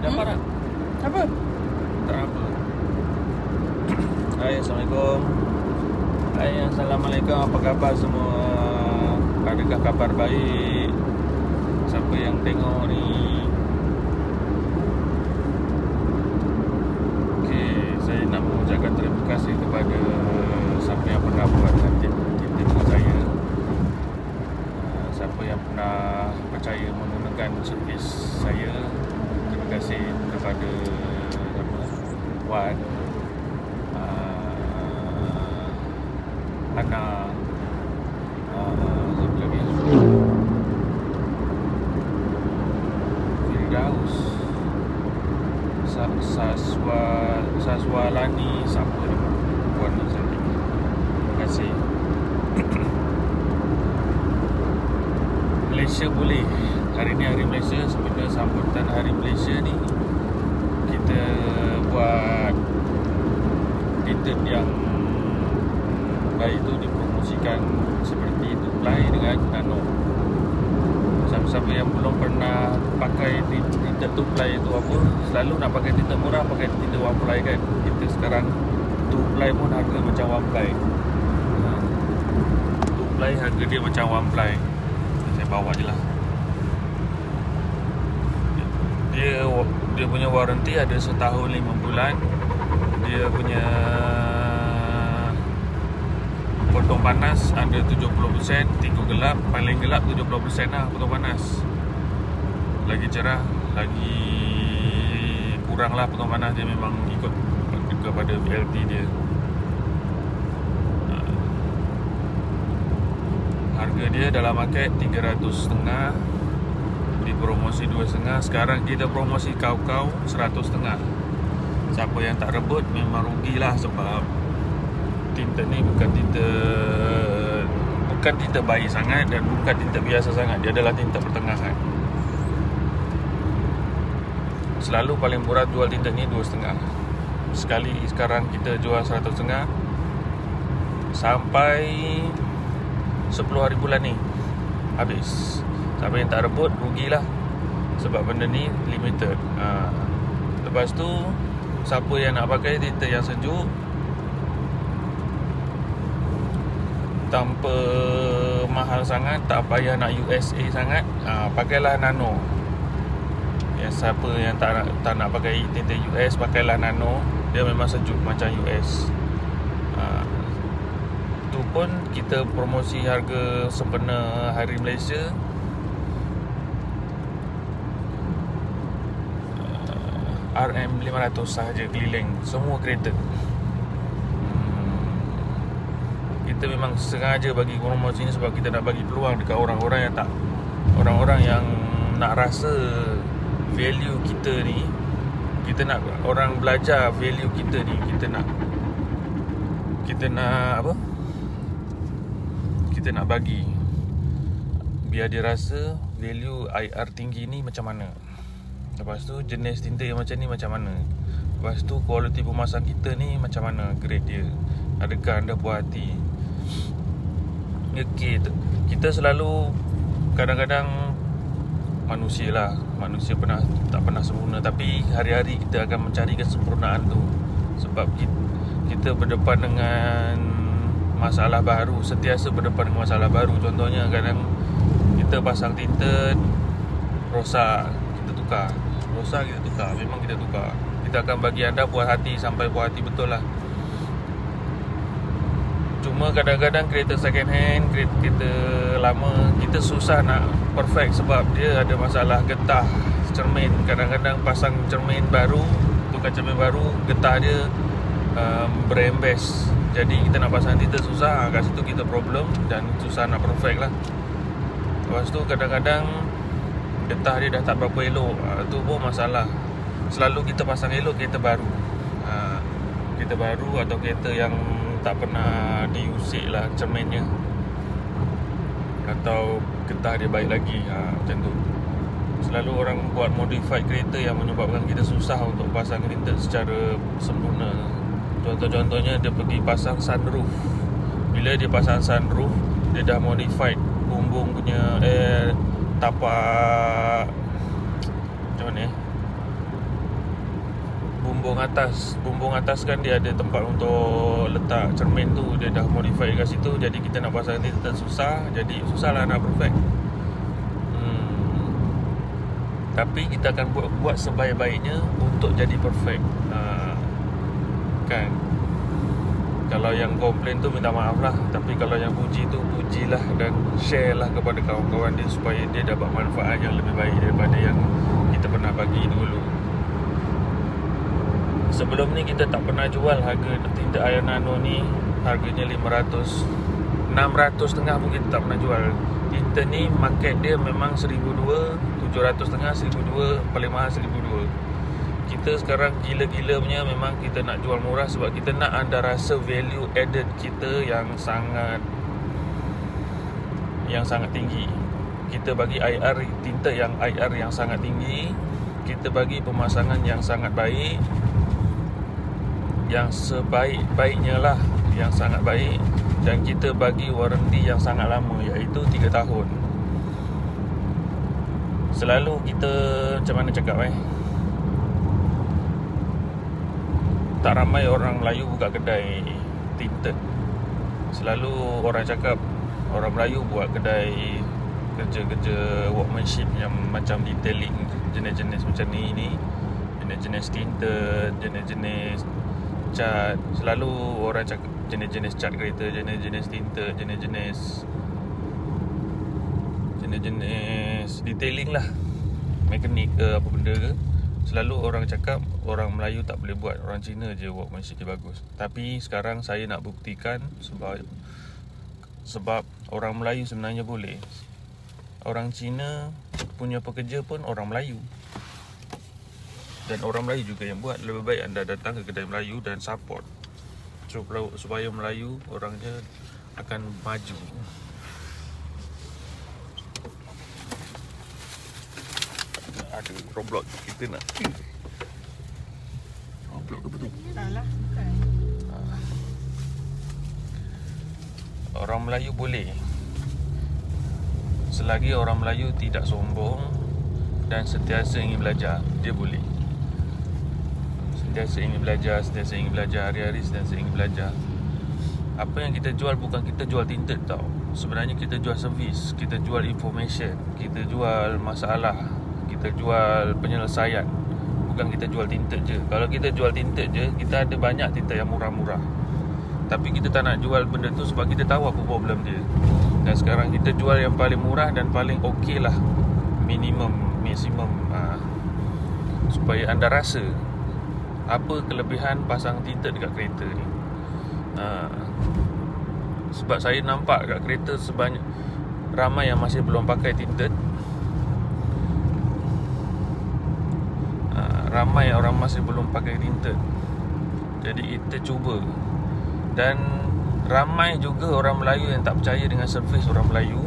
Dapat tak? Apa? Tak apa. Hai, Assalamualaikum. Hai, Assalamualaikum. Apa khabar semua? Adakah kabar baik? Siapa yang tengok ni? Okey, saya nak mengucapkan terima kasih kepada siapa yang pernah buat konten dengan saya. Siapa yang pernah percaya menggunakan servis saya. Terima kasih kepada Wan, Ana, siapa lagi? Firdaus, Saswalani, siapa nama Puan ni saya. Terima kasih. Malaysia boleh. Hari ni Hari Malaysia. Sebenarnya sambutan Hari Malaysia ni kita buat content yang baik tu dipromosikan seperti Tuplai dengan Nano. Siapa-siapa yang belum pernah pakai tinta Tuplai itu apa, selalu nak pakai tinta murah, pakai tinta One-ply kan. Kita sekarang Tuplai pun harga macam One-ply. Tuplai harga dia macam One-ply. Saya bawa je lah. Dia punya warranty ada setahun 5 bulan. Dia punya potong panas ada 70%, tinggu gelap, paling gelap 70% lah potong panas. Lagi cerah, lagi kurang lah potong panas. Dia memang ikut kepada VLT dia. Harga dia dalam market 300.5, di promosi 2.5. Sekarang kita promosi kau-kau 100.5. Siapa yang tak rebut memang rugilah, sebab tinta ni bukan tinta baik sangat dan bukan tinta biasa sangat. Dia adalah tinta pertengahan. Selalu paling murah jual tinta ni 2.5. Sekali sekarang kita jual 100.5 sampai 10 hari bulan ni habis. Siapa yang tak rebut rugilah, sebab benda ni limited. Lepas tu siapa yang nak pakai tinta yang sejuk tanpa mahal sangat, tak payah nak USA sangat, pakailah Nano. Siapa yang tak nak pakai tinta US, pakailah Nano. Dia memang sejuk macam US. Tu pun kita promosi harga sempena Hari Malaysia. RM500 sahaja keliling semua kereta. Kita memang sengaja bagi promosi ni sebab kita nak bagi peluang dekat orang-orang yang nak rasa value kita ni. Kita nak orang belajar value kita ni. Kita nak apa? Kita nak bagi biar dia rasa value IR tinggi ni macam mana. Lepas tu jenis tinta yang macam ni macam mana. Lepas tu kualiti pemasan kita ni macam mana, grade dia. Adakah anda puas hati? Okay, kita selalu kadang-kadang manusia tak pernah sempurna. Tapi hari-hari kita akan mencari kesempurnaan tu. Sebab kita berdepan dengan masalah baru. Sentiasa berdepan dengan masalah baru. Contohnya kadang kita pasang tinta rosak, kita tukar. Rosak kita tukar. Memang kita tukar. Kita akan bagi anda puas hati sampai puas hati betul lah. Cuma kadang-kadang kereta second hand, kereta lama, kita susah nak perfect sebab dia ada masalah getah cermin. Kadang-kadang pasang cermin baru, tukar cermin baru, getah dia berembes. Jadi kita nak pasang tinta susah. Kat situ kita problem dan susah nak perfect lah. Lepas tu kadang-kadang getah dia dah tak berapa elok. Tu pun masalah. Selalu kita pasang elok kereta baru. Kereta baru atau kereta yang tak pernah diusik lah cerminnya, atau getah dia baik lagi. Macam tu. Selalu orang buat modified kereta yang menyebabkan kita susah untuk pasang tinta secara sempurna. Contoh-contohnya dia pergi pasang sunroof. Bila dia pasang sunroof, dia dah modified bumbung punya tapak, macam mana bumbung atas kan dia ada tempat untuk letak cermin tu, dia dah modify kat situ. Jadi kita nak pasang tinted susah. Jadi susah lah nak perfect. Tapi kita akan buat sebaik-baiknya untuk jadi perfect. Kan. Kalau yang komplain tu minta maaf lah. Tapi kalau yang puji tu pujilah dan share lah kepada kawan-kawan dia, supaya dia dapat manfaat yang lebih baik daripada yang kita pernah bagi dulu. Sebelum ni kita tak pernah jual harga tinted air nano ni. Harganya 500, 600 pun kita tak pernah jual. Tinted ni market dia memang 1,200, 700 1,200, paling mahal 1,200. Kita sekarang gila-gila punya memang kita nak jual murah, sebab kita nak anda rasa value added kita yang sangat tinggi. Kita bagi IR tinted yang IR yang sangat tinggi. Kita bagi pemasangan yang sangat baik, yang sebaik-baiknya lah, yang sangat baik. Dan kita bagi waranti yang sangat lama, iaitu 3 tahun. Selalu kita, macam mana cakap tak ramai orang Melayu buka kedai tinted. Selalu orang cakap orang Melayu buat kedai kerja-kerja workmanship yang macam detailing, jenis-jenis macam ni, jenis-jenis tinted, jenis-jenis cat. Selalu orang cakap jenis-jenis cat kereta, jenis-jenis tinted, jenis-jenis detailing lah, mekanik ke apa benda ke. Selalu orang cakap orang Melayu tak boleh buat, orang Cina je workmanship dia bagus. Tapi sekarang saya nak buktikan sebab orang Melayu sebenarnya boleh. Orang Cina punya pekerja pun orang Melayu, dan orang Melayu juga yang buat. Lebih baik anda datang ke kedai Melayu dan support, supaya Melayu orangnya akan maju. Ada Roblox kita nak. Roblox ke betul? Salah, bukan. Orang Melayu boleh, selagi orang Melayu tidak sombong dan sentiasa ingin belajar, dia boleh. Sentiasa ingin belajar, hari-hari sentiasa ingin belajar. Apa yang kita jual bukan kita jual tinted tau. Sebenarnya kita jual servis, kita jual information, kita jual masalah, kita jual penyelesaian. Bukan kita jual tinted je. Kalau kita jual tinted je, kita ada banyak tinted yang murah-murah. Tapi kita tak nak jual benda tu sebab kita tahu apa problem dia. Dan sekarang kita jual yang paling murah dan paling okey lah, maksimum, supaya anda rasa apa kelebihan pasang tinted dekat kereta ni. Sebab saya nampak kat kereta sebanyak ramai yang masih belum pakai tinted. Ramai orang masih belum pakai tinted. Jadi kita cuba. Dan ramai juga orang Melayu yang tak percaya dengan servis orang Melayu,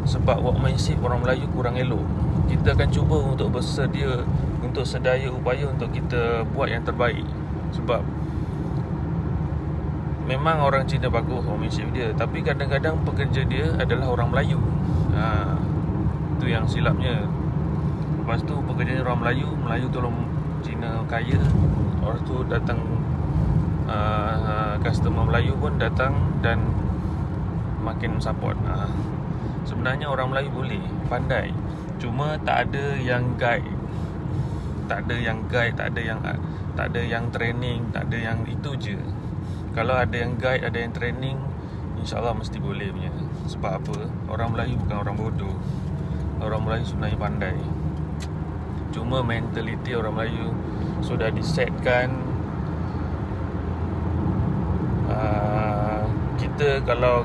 sebab workmanship orang Melayu kurang elok. Kita akan cuba untuk bersedia, untuk sedaya upaya untuk kita buat yang terbaik. Sebab memang orang Cina bagus workmanship dia, tapi kadang-kadang pekerja dia adalah orang Melayu. Itu yang silapnya. Lepas tu pekerja orang Melayu tolong Cina kaya. Orang tu datang, customer Melayu pun datang dan makin support. Sebenarnya orang Melayu boleh, pandai. Cuma tak ada yang guide. Tak ada yang training, tak ada yang itu je. Kalau ada yang guide, ada yang training, InsyaAllah mesti boleh punya. Sebab apa? Orang Melayu bukan orang bodoh. Orang Melayu sebenarnya pandai. Cuma mentaliti orang Melayu sudah disetkan. Kita kalau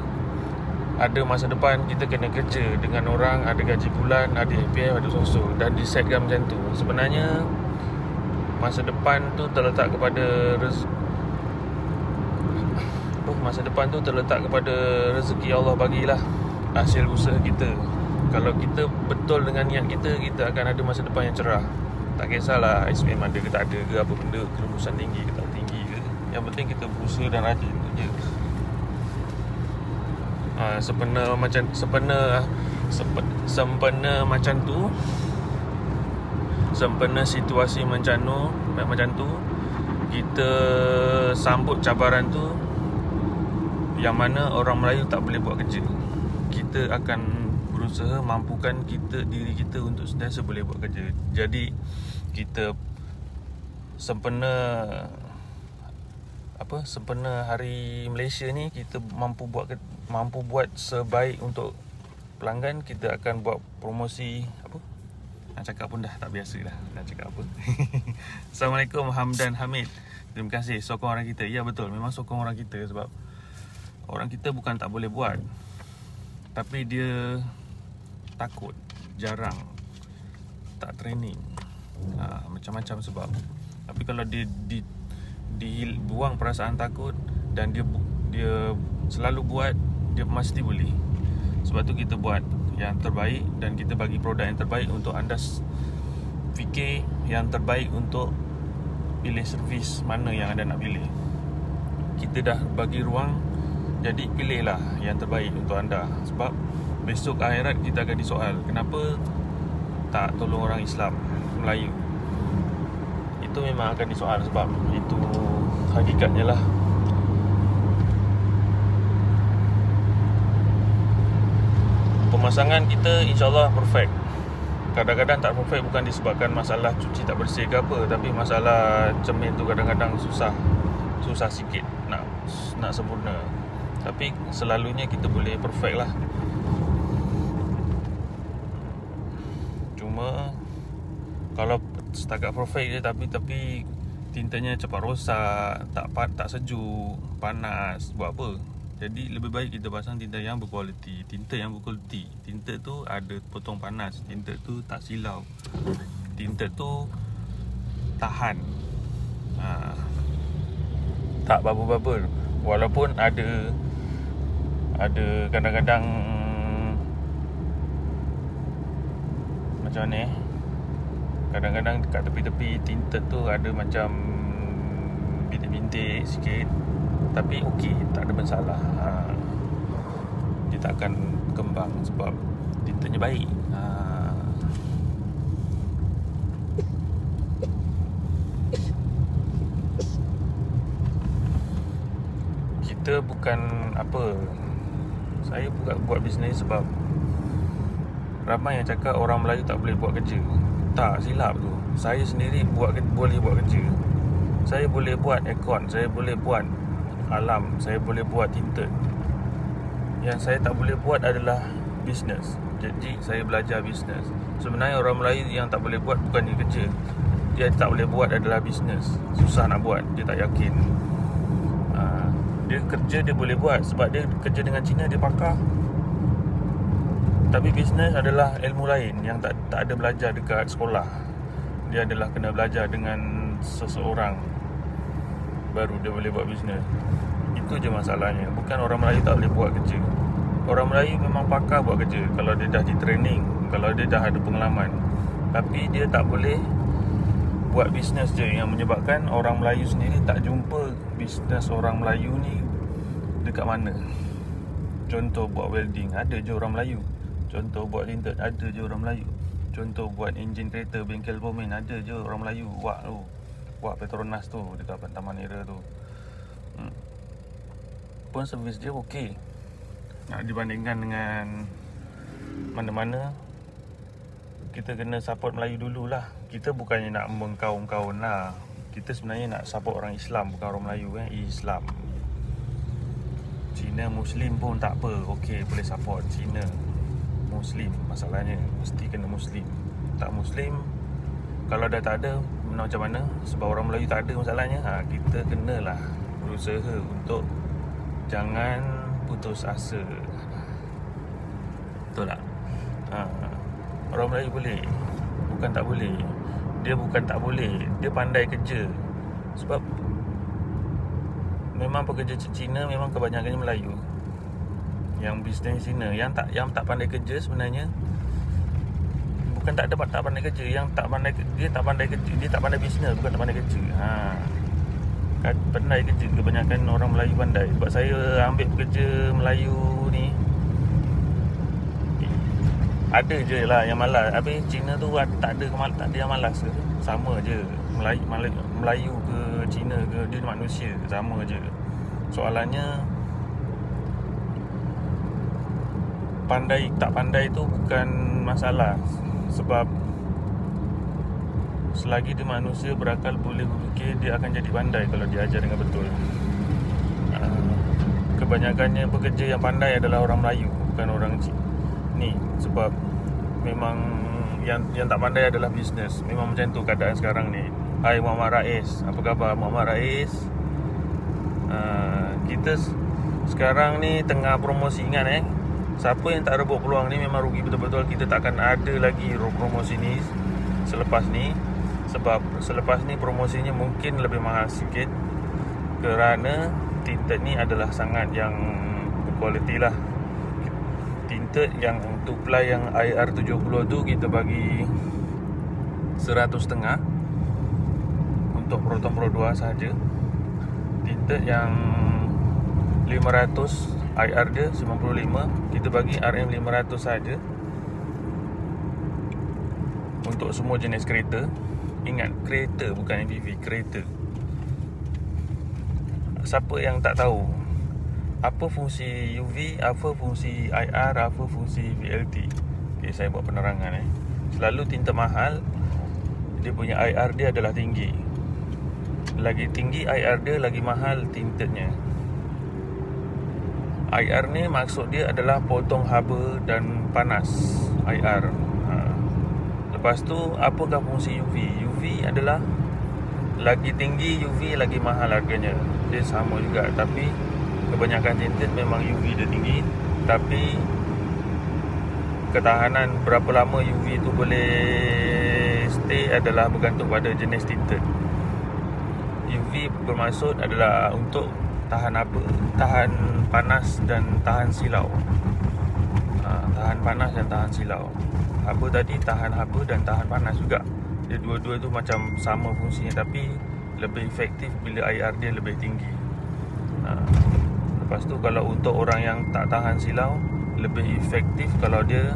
ada masa depan, kita kena kerja dengan orang, ada gaji bulan, ada APF, ada sosok, dan disetkan macam tu. Sebenarnya masa depan tu terletak kepada rezeki Allah bagilah, hasil usaha kita. Kalau kita betul dengan niat kita, kita akan ada masa depan yang cerah. Tak kisahlah SPM ada ke tak ada ke, apa benda, kelulusan tinggi ke tak tinggi ke. Yang penting kita berusaha dan rajin tu je. Sempena situasi macam tu, kita sambut cabaran tu, yang mana orang Melayu tak boleh buat kerja. Kita akan berusaha mampukan diri kita untuk sentiasa boleh buat kerja. Jadi kita sempena Hari Malaysia ni, kita mampu buat sebaik untuk pelanggan. Kita akan buat promosi nak cakap pun dah tak biasa dah nak cakap apa. Assalamualaikum Hamdan Hamid. Terima kasih sokong orang kita. Ya betul, memang sokong orang kita, sebab orang kita bukan tak boleh buat, tapi dia takut, jarang, tak training, macam-macam sebab. Tapi kalau dia buang perasaan takut dan dia selalu buat, dia mesti boleh. Sebab tu kita buat yang terbaik dan kita bagi produk yang terbaik untuk anda fikir yang terbaik untuk pilih servis mana yang anda nak pilih. Kita dah bagi ruang, jadi pilihlah yang terbaik untuk anda. Sebab besok akhirat kita akan disoal, kenapa tak tolong orang Islam, Melayu. Itu memang akan disoal, sebab itu hakikatnya lah. Pemasangan kita insyaAllah perfect. Kadang-kadang tak perfect bukan disebabkan masalah cuci tak bersih ke apa, tapi masalah cermin tu kadang-kadang susah sikit nak sempurna. Tapi selalunya kita boleh perfect lah. Cuma kalau setakat perfect je tapi tintanya cepat rosak, tak sejuk, panas, buat apa? Jadi lebih baik kita pasang tinta yang berkualiti. Tinta tu ada potong panas, tinta tu tak silau, tinta tu tahan, tak bubble-bubble. Walaupun ada kadang-kadang macam ni, kadang-kadang dekat tepi-tepi tinta tu ada macam bintik-bintik sikit, tapi okey, tak ada masalah. Dia tak akan kembang sebab tintanya baik. Kita bukan saya buat bisnes sebab ramai yang cakap orang Melayu tak boleh buat kerja. Tak, silap tu. Saya sendiri boleh buat kerja. Saya boleh buat aircon, saya boleh buat alam, saya boleh buat tinta. Yang saya tak boleh buat adalah bisnes. Jadi saya belajar bisnes. Sebenarnya orang Melayu yang tak boleh buat bukan dia kerja, dia tak boleh buat adalah bisnes. Susah nak buat, dia tak yakin. Dia kerja dia boleh buat sebab dia kerja dengan Cina, dia pakar. Tapi bisnes adalah ilmu lain yang tak ada belajar dekat sekolah. Dia adalah kena belajar dengan seseorang, baru dia boleh buat bisnes. Itu je masalahnya. Bukan orang Melayu tak boleh buat kerja. Orang Melayu memang pakar buat kerja kalau dia dah di training, kalau dia dah ada pengalaman. Tapi dia tak boleh buat bisnes je, yang menyebabkan orang Melayu sendiri tak jumpa bisnes orang Melayu ni dekat mana. Contoh buat welding, ada je orang Melayu. Contoh buat tinta, ada je orang Melayu. Contoh buat enjin kereta, bengkel Pomen, ada je orang Melayu. Wak Petronas tu dekat Taman Era tu. Pun servis dia okey. Nak dibandingkan dengan mana-mana, kita kena support Melayu dululah. Kita bukannya nak mengkaun-kaun lah. Kita sebenarnya nak support orang Islam, bukan orang Melayu Islam. Cina Muslim pun tak apa, okey, boleh support Cina Muslim. Masalahnya mesti kena Muslim. Tak Muslim, kalau dah tak ada, macam mana? Sebab orang Melayu tak ada masalahnya. Kita kenalah berusaha untuk jangan putus asa. Betul tak? Orang Melayu boleh, bukan tak boleh. Dia bukan tak boleh, dia pandai kerja. Sebab memang pekerja Cina memang kebanyakannya Melayu. Yang bisnes Cina yang tak pandai kerja sebenarnya bukan tak pandai kerja, yang tak pandai, dia tak pandai kerja, dia tak pandai bisnes, bukan tak pandai kerja. Pandai kerja, kebanyakan orang Melayu pandai. Sebab saya ambil pekerja Melayu ni, Ada je lah yang malas. Habis Cina tu tak ada yang malas ke? Sama je. Melayu ke Cina ke, dia manusia, sama je. Soalannya pandai tak pandai tu bukan masalah. Sebab selagi dia manusia berakal, boleh berfikir, dia akan jadi pandai kalau dia ajar dengan betul. Kebanyakannya pekerja yang pandai adalah orang Melayu, bukan orang ni. Sebab memang yang tak pandai adalah bisnes. Memang macam tu keadaan sekarang ni. Hai Muhammad Rais, apa khabar Muhammad Rais? Kita sekarang ni tengah promosi. Ingat siapa yang tak rebut peluang ni memang rugi betul-betul. Kita takkan ada lagi promosi ni selepas ni. Sebab selepas ni promosinya mungkin lebih mahal sikit, kerana tinted ni adalah sangat yang berkualiti lah. Tinted yang untuk ply yang IR70 tu kita bagi 100.5 untuk Proton Pro 2 sahaja. Tinted yang 500 IR dia 95, kita bagi RM500 sahaja untuk semua jenis kereta. Ingat, kereta bukan MPV, kereta. Siapa yang tak tahu apa fungsi UV, apa fungsi IR, apa fungsi VLT? Okay, saya buat penerangan. Selalu tinted mahal, dia punya IR dia adalah tinggi. Lagi tinggi IR dia, lagi mahal tintednya. IR ni maksud dia adalah potong haba dan panas. IR. Lepas tu, apakah fungsi UV? UV adalah lagi tinggi UV, lagi mahal harganya. Dia sama juga, tapi kebanyakan tinted memang UV dia tinggi. Tapi ketahanan berapa lama UV tu boleh stay adalah bergantung pada jenis tinted. UV bermaksud adalah untuk tahan apa? Tahan panas dan tahan silau. Tahan panas dan tahan silau. Haba tadi tahan haba dan tahan panas juga. Dia dua-dua tu macam sama fungsinya, tapi lebih efektif bila IR dia lebih tinggi. Lepas tu kalau untuk orang yang tak tahan silau, lebih efektif kalau dia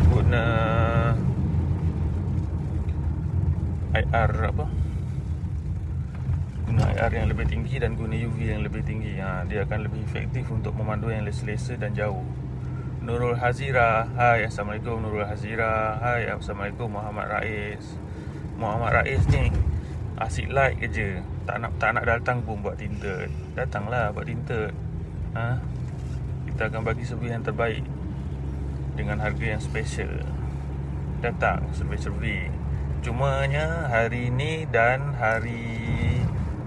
guna IR guna IR yang lebih tinggi dan guna UV yang lebih tinggi. Dia akan lebih efektif untuk memandu yang selesa dan jauh. Nurul Hazira, hai Assalamualaikum Nurul Hazira. Hai Assalamualaikum Muhammad Rais. Muhammad Rais ni asyik like je, tak nak datang pun buat tinted. Datanglah buat tinted. Kita akan bagi servis yang terbaik dengan harga yang special. Datang servis-servis. Cumanya hari ni dan hari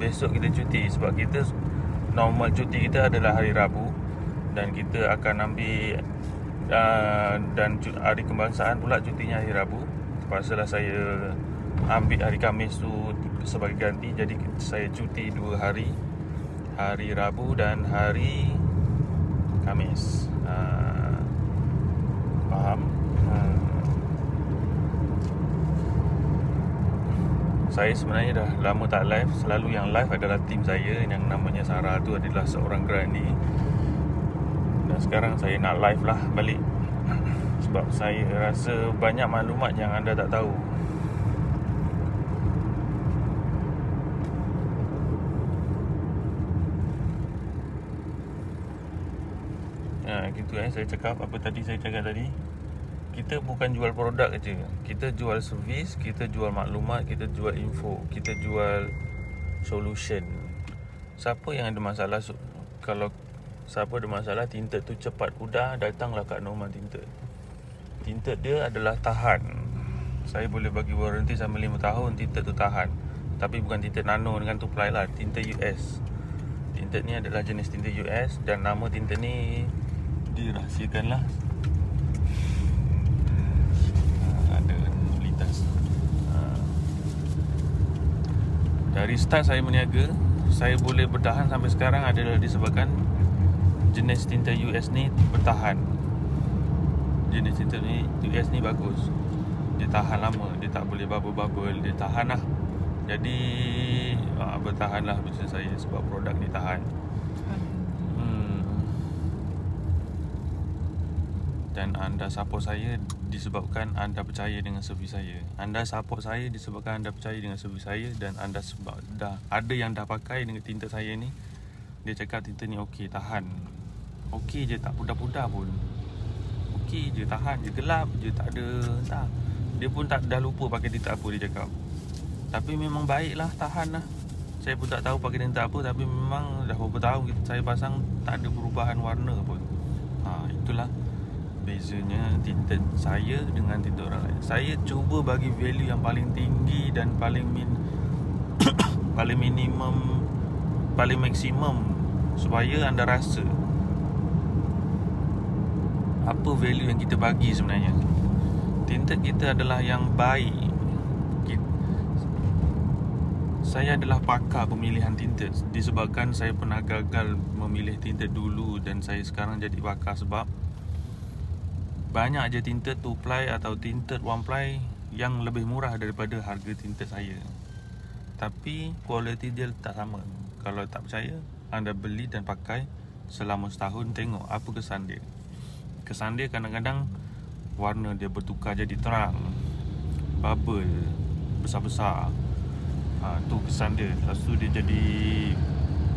besok kita cuti. Sebab kita normal cuti kita adalah hari Rabu, dan kita akan ambil dan hari kebangsaan pula cutinya hari Rabu. Terpaksalah saya ambil hari Khamis tu sebagai ganti. Jadi saya cuti 2 hari, hari Rabu dan hari Khamis. Faham? Saya sebenarnya dah lama tak live. Selalu yang live adalah tim saya yang namanya Sarah tu adalah seorang Grandi. Dan sekarang saya nak live lah balik. Sebab saya rasa banyak maklumat yang anda tak tahu. Gitu saya cakap. Apa tadi saya cakap tadi? Kita bukan jual produk je. Kita jual servis, kita jual maklumat, kita jual info, kita jual solution. Siapa yang ada masalah, kalau siapa ada masalah tinted tu cepat mudah, datanglah kat Norman Tinted. Tinted dia adalah tahan. Saya boleh bagi warranty sampai 5 tahun tinted tu tahan. Tapi bukan tinted nano dengan tuplai lah, tinted US. Tinted ni adalah jenis tinted US, dan nama tinted ni dirahsiakan lah. Ada kualitas. Dari start saya berniaga, saya boleh bertahan sampai sekarang adalah disebabkan jenis tinted US ni bertahan. Jenis tinted ni US ni bagus. Dia tahan lama, dia tak boleh bubble-bubble, dia tahan lah. Jadi bertahan lah bisnes saya sebab produk ni tahan. Dan anda support saya disebabkan anda percaya dengan servis saya. Anda support saya disebabkan anda percaya dengan servis saya. Dan anda sebab dah ada yang dah pakai dengan tinta saya ni, dia cakap tinta ni okey, tahan. Okey je, tak pudar-pudar pun. Okey je, tahan je, gelap je, tak ada entah. Dia pun tak dah lupa pakai tinta apa dia cakap. Tapi memang baik lah, tahan lah. Saya pun tak tahu pakai tinta apa, tapi memang dah beberapa tahun saya pasang tak ada perubahan warna pun. Itulah bezanya tinta saya dengan tinta orang lain. Saya cuba bagi value yang paling tinggi dan paling paling minimum, paling maksimum, supaya anda rasa apa value yang kita bagi sebenarnya. Tinta kita adalah yang baik. Saya adalah pakar pemilihan tinta disebabkan saya pernah gagal memilih tinta dulu, dan saya sekarang jadi pakar sebab banyak je tinta 2-ply atau tinta 1-ply yang lebih murah daripada harga tinta saya. Tapi kualiti dia tak sama. Kalau tak percaya, anda beli dan pakai selama setahun, tengok apa kesan dia. Kesan dia kadang-kadang warna dia bertukar jadi terang, bubble besar-besar. Tu kesan dia. Lepas tu dia jadi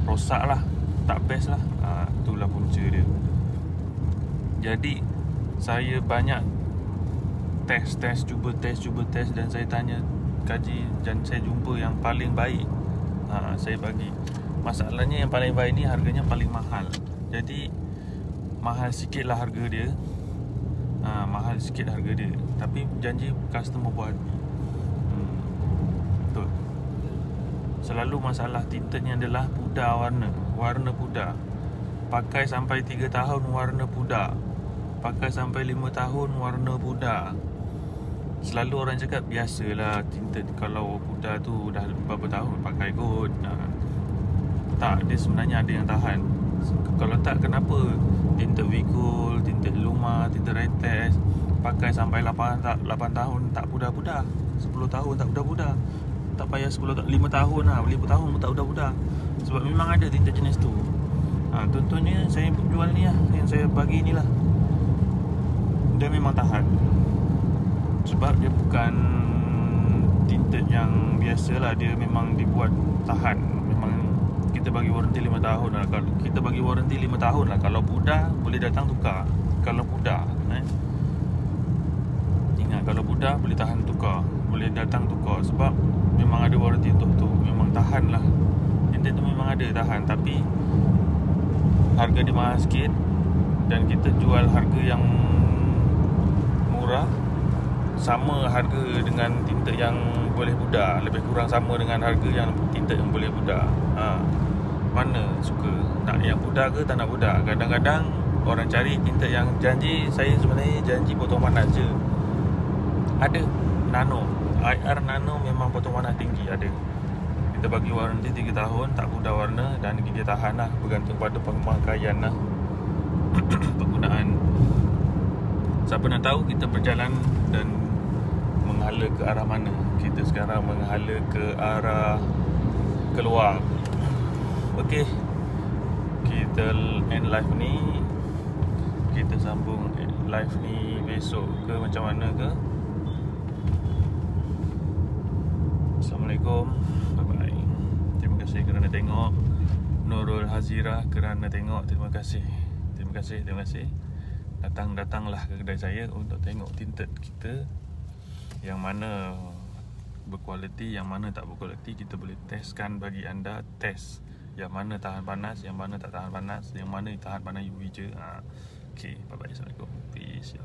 rosak lah, tak best lah. Itulah punca dia. Jadi saya banyak cuba test, dan saya tanya, kaji, dan saya jumpa yang paling baik. Saya bagi. Masalahnya yang paling baik ni harganya paling mahal. Jadi mahal sikit lah harga dia. Mahal sikit harga dia, tapi janji customer puas hati. Betul. Selalu masalah tinta ni adalah pudar warna pudar. Pakai sampai 3 tahun warna pudar, pakai sampai 5 tahun warna pudar. Selalu orang cakap biasalah tinta kalau pudar tu dah berapa tahun pakai kot. Tak, dia sebenarnya ada yang tahan. Kalau tak, kenapa tinta Vigol, tinta Luma, tinta Retex pakai sampai 8 tahun tak pudar-pudar, 10 tahun tak pudar-pudar. Tak payah 5 tahun lah, 5 tahun pun tak pudar-pudar. Sebab memang ada tinta jenis tu. Contohnya saya jual ni lah, yang saya bagi ni lah, dia memang tahan. Sebab dia bukan tinta yang biasa lah, dia memang dibuat tahan. Memang kita bagi waranti 5 tahun lah. Kalau kita bagi waranti 5 tahun lah. Kalau pudar, boleh datang tukar. Kalau pudar ingat, kalau pudar boleh tahan tukar, boleh datang tukar. Sebab memang ada waranti untuk tu. Memang tahan lah. Tinta tu memang ada tahan. Tapi harga dia mahal sikit, dan kita jual harga yang murah, sama harga dengan tinta yang boleh pudar. Lebih kurang sama dengan harga yang tinta yang boleh pudar. Mana suka? Nak yang pudar ke tak nak pudar? Kadang-kadang orang cari tinta yang janji, saya sebenarnya janji potong panas je. Ada nano, IR nano memang potong panas tinggi ada. Kita bagi waranti 3 tahun, tak pudar warna, dan dia tahan lah, bergantung pada pemakaian lah. Penggunaan. Siapa nak tahu kita berjalan dan menghala ke arah mana? Kita sekarang menghala ke arah keluar. Okey, kita end live ni. Kita sambung live ni besok ke macam mana ke? Assalamualaikum. Bye-bye. Terima kasih kerana tengok. Nurul Hazira kerana tengok. Terima kasih. Datanglah ke kedai saya untuk tengok tinta kita, yang mana berkualiti, yang mana tak berkualiti. Kita boleh testkan bagi anda. Test yang mana tahan panas, yang mana tak tahan panas, yang mana tahan panas UV je. Okay, bye-bye. Assalamualaikum. Peace.